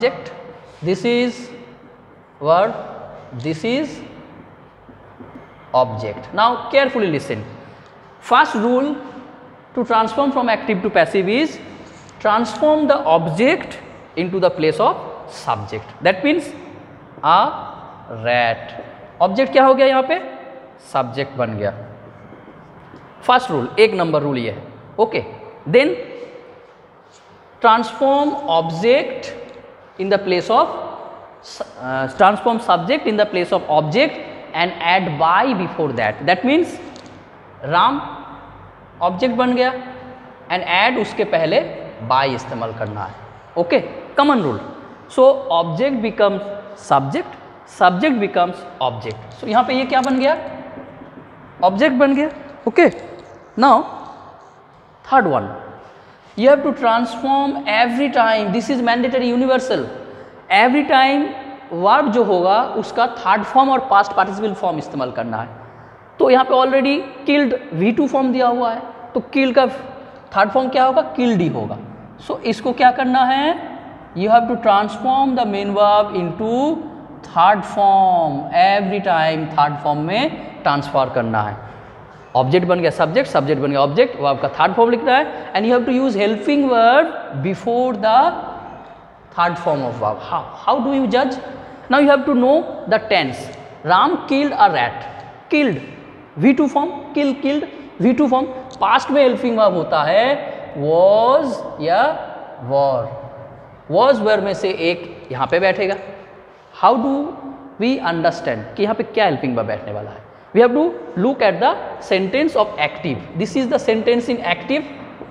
object, this is verb, this is object. Now carefully listen. First rule to transform from active to passive is transform the object into the place of subject. That means a rat. Object क्या हो गया यहाँ पे? Subject बन गया. First rule, एक number rule ये है. Okay. Then transform object in the place of transform subject in the place of object and add by before that. That means Ram object बन गया एंड ऐड उसके पहले बाय इस्तेमाल करना है. Okay, common rule. So object becomes subject, subject becomes object. So यहाँ पे ये क्या बन गया? ऑब्जेक्ट बन गया. Okay, now third one, you have to transform every time. This is mandatory universal. Every time verb जो होगा उसका थर्ड फॉर्म और पास्ट पार्टिसिपल फॉर्म इस्तेमाल करना है. तो यहाँ पे ऑलरेडी किल्ड V2 फॉर्म दिया हुआ है, तो किल का थर्ड फॉर्म क्या होगा? किल्ड ही होगा. सो इसको क्या करना है? You have to transform the main verb into third form. Every time third form में ट्रांसफर करना है. ऑब्जेक्ट बन गया सब्जेक्ट, सब्जेक्ट बन गया ऑब्जेक्ट, वर्ब का थर्ड फॉर्म लिखना है and you have to use helping verb before the third form of verb. How do you जज? Now you have to know the tense. Ram killed a rat. Killed V2 form, kill killed V2 form. Past में helping verb होता है was या were. was were में से एक यहाँ पे बैठेगा. हाउ डू वी अंडरस्टैंड कि यहाँ पे क्या हेल्पिंग वर्ब बैठने वाला है? We have to look at the sentence of active. This is the sentence in active.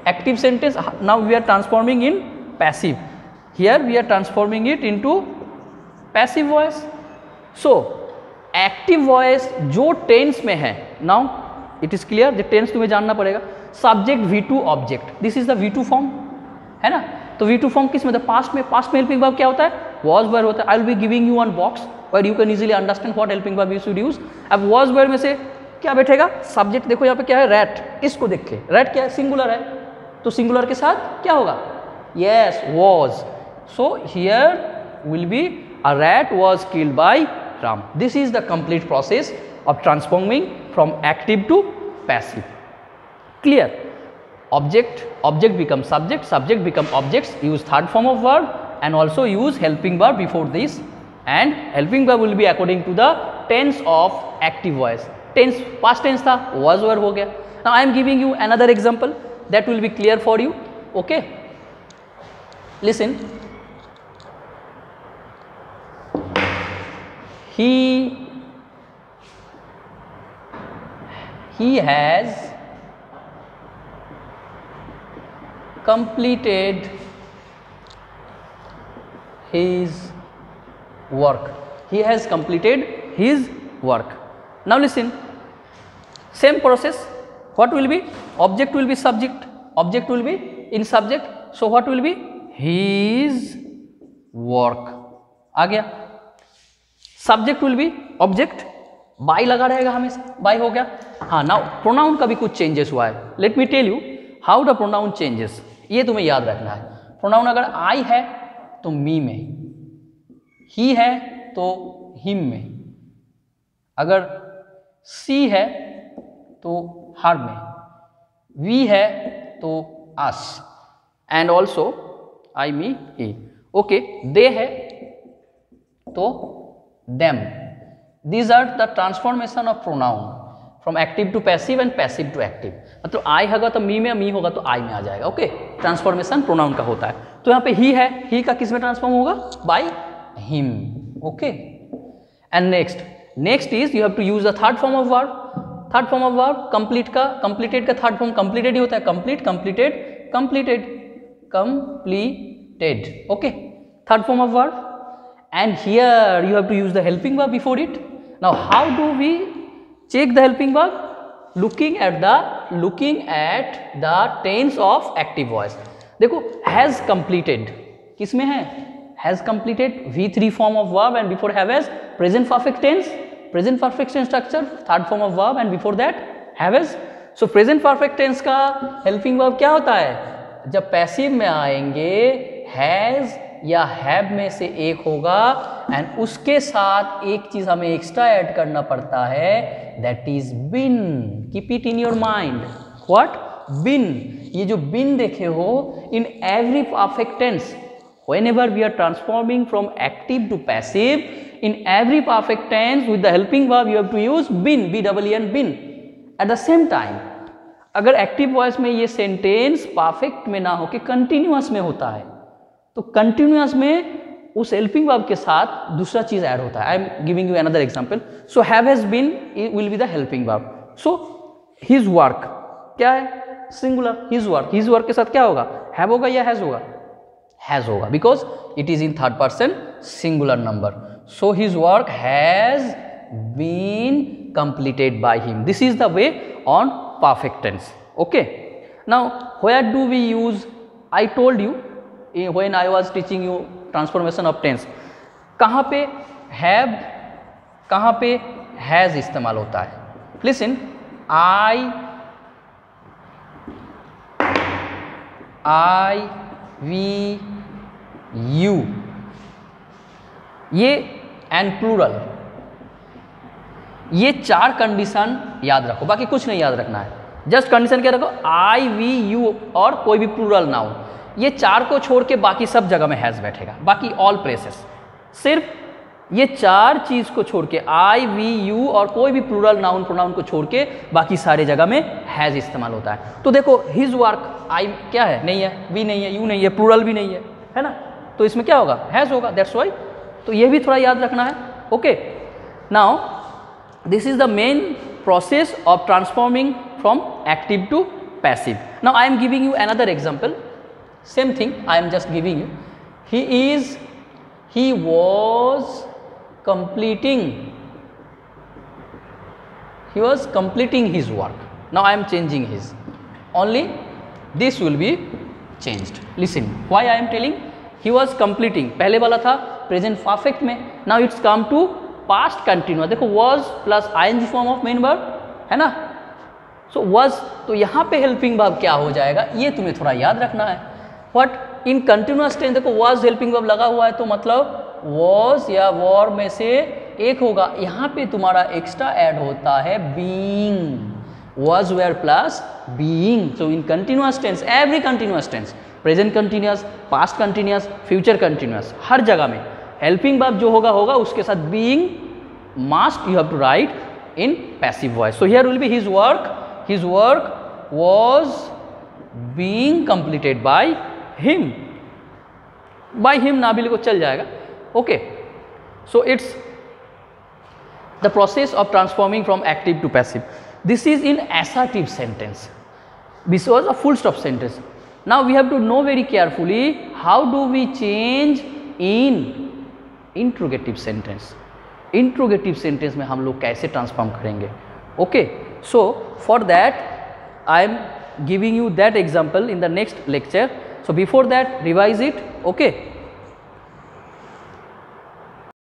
Active sentence. Now we are transforming in passive. Here we are transforming it into passive voice. So active voice जो tense में है, now it is clear. The tense तुम्हें जानना पड़ेगा. Subject V2 object, this is the V2 form है ना. तो V2 form किस में? पास्ट में. पास्ट में हेल्पिंग वर्ब क्या होता है? वॉज वर्ब होता है. I will be giving you one box where you can easily understand what helping verb you should use. अब वॉज वर्ब में से क्या बैठेगा? सब्जेक्ट. देखो यहाँ पे क्या है? रैट. इसको देख के रैट क्या है? सिंगुलर है, तो सिंगुलर के साथ क्या होगा? Yes, was. So here will be a rat was killed by Ram. This is the complete process of transforming from active to passive. Clear? Object, object become subject, subject become objects. Use third form of verb and also use helping verb before this. And helping verb will be according to the tense of active voice. Tense, past tense था, was verb हो गया. Now I am giving you another example that will be clear for you. Okay? Listen. He has completed his work. He has completed his work. Now listen, same process. What will be? Object will be subject, object will be in subject. So what will be? His work. आ गया. Subject will be object. By लगा रहेगा हमेशा. Bye हो गया. हाँ, now pronoun का भी कुछ चेंजेस हुआ है. Let me tell you how the pronoun changes. ये तुम्हें याद रखना है. प्रोनाउन अगर आई है तो मी में, ही है तो हिम में, अगर सी है तो हर में, वी है तो us, and also I me he. Okay, they है तो them. These are the transformation of pronoun from active to passive and passive to active. मतलब I होगा तो मी में, मी होगा तो I में आ जाएगा. ओके, ट्रांसफॉर्मेशन प्रोनाउन का होता है. तो यहाँ पे ही है, ही का किस में ट्रांसफॉर्म होगा? By him. Okay, and next is you have to use the third form of verb. Third form of verb complete का, कंप्लीटेड का थर्ड फॉर्म कंप्लीटेड ही होता है. Complete, completed, completed, completed. Okay, third form of verb. And here you have to use the helping verb before it. Now how do we check the helping verb? Looking at the tense of active voice. देखो, has completed किस में है? Has completed V3 form of verb and before have as present perfect tense. Present perfect tense structure, third form of verb and before that have as. So present perfect tense का helping verb क्या होता है? जब passive में आएंगे has या have में से एक होगा एंड उसके साथ एक चीज हमें एक्स्ट्रा ऐड करना पड़ता है, that is been. Keep it in your mind. What? Been. ये जो बीन देखे हो in every perfect tense, whenever we are transforming from active to passive, in every perfect tense with the helping verb you have to use been, B-E-E-N, been. At the same time, अगर active voice में ये sentence perfect में ना हो के continuous में होता है, तो कंटिन्यूअस में उस हेल्पिंग वर्ब के साथ दूसरा चीज ऐड होता है। I am giving you another example. So have has been will be the helping verb. So his work क्या है? सिंगुलर। हिज वर्क के साथ क्या होगा? हैव होगा या हैज होगा? हैज होगा, because it is in third person singular number. So his work has been completed by him. This is the way on perfect tense. Okay, now where do we use? I told you when I was teaching you transformation of tense, कहाँ पे have, कहाँ पे has इस्तेमाल होता है? Listen, I, we, you, ये and plural, ये चार कंडीशन याद रखो, बाकी कुछ नहीं याद रखना है। जस्ट कंडीशन क्या रखो? आई, वी, यू और कोई भी प्लूरल नाउन, ये चार को छोड़ के बाकी सब जगह में हैज बैठेगा। बाकी ऑल प्लेसेस, सिर्फ ये चार चीज को छोड़ के आई, वी, यू और कोई भी प्लूरल नाउन प्रोनाउन को छोड़ के बाकी सारी जगह में हैज इस्तेमाल होता है। तो देखो हिज वर्क, आई क्या है? नहीं है, वी नहीं है, यू नहीं है, प्लूरल भी नहीं है ना, तो इसमें क्या होगा? हैज होगा। That's why. तो ये भी थोड़ा याद रखना है। Okay, now this is the main process of transforming from active to passive. Now I am giving you another example, same thing I am just giving you. He was completing his work. Now I am changing his, only this will be changed. Listen, why I am telling he was completing, पहले वाला था present perfect में, now it's come to past continuous. देखो was plus ING form of main verb है ना, सो was, तो यहाँ पे हेल्पिंग वर्ब क्या हो जाएगा ये तुम्हें थोड़ा याद रखना है। बट इन कंटिन्यूअस टेंस देखो was हेल्पिंग वर्ब लगा हुआ है, तो मतलब was या were में से एक होगा। यहाँ पे तुम्हारा एक्स्ट्रा ऐड होता है being, was were plus being। So in continuous tense, every continuous tense, present continuous, past continuous, future continuous, हर जगह में हेल्पिंग वर्ब जो होगा उसके साथ being must you have to write in passive voice. So here will be his work was being completed by him ना भी को चल जाएगा। Okay, so it's the process of transforming from active to passive. This is in assertive sentence, this was a full stop sentence. Now we have to know very carefully how do we change in interrogative sentence. Interrogative sentence में हम लोग कैसे transform करेंगे? Okay, so for that I am giving you that example in the next lecture. So before that revise it. Okay,